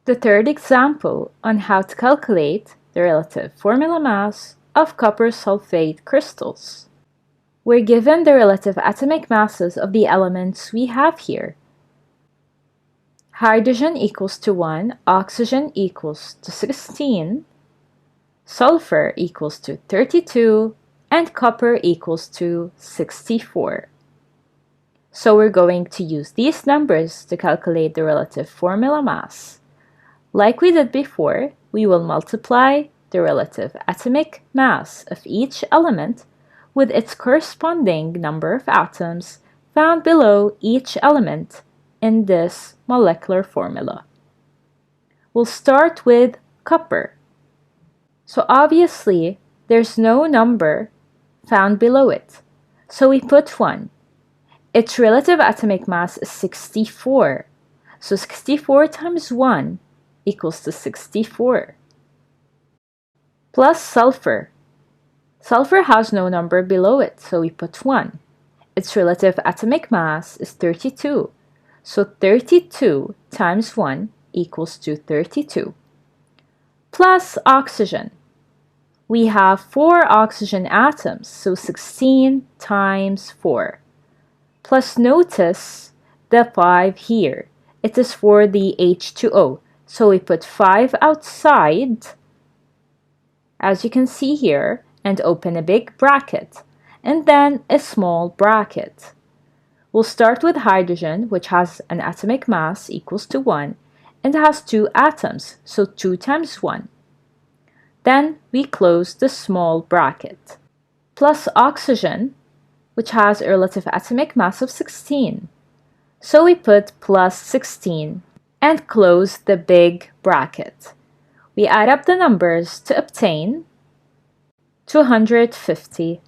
The third example on how to calculate the relative formula mass of copper sulfate crystals. We're given the relative atomic masses of the elements we have here. Hydrogen equals to 1, oxygen equals to 16, sulfur equals to 32, and copper equals to 64. So we're going to use these numbers to calculate the relative formula mass. Like we did before, we will multiply the relative atomic mass of each element with its corresponding number of atoms found below each element in this molecular formula. We'll start with copper. So obviously, there's no number found below it, so we put 1. Its relative atomic mass is 64, so 64 times 1 equals to 64. Plus sulfur. Sulfur has no number below it, so we put 1. Its relative atomic mass is 32, so 32 times 1 equals to 32. Plus oxygen. We have 4 oxygen atoms, so 16 times 4. Plus notice the 5 here. It is for the H2O, so we put 5 outside, as you can see here, and open a big bracket, and then a small bracket. We'll start with hydrogen, which has an atomic mass equals to 1, and has 2 atoms, so 2 times 1. Then we close the small bracket. Plus oxygen, which has a relative atomic mass of 16. So we put plus 16 and close the big bracket. We add up the numbers to obtain 250.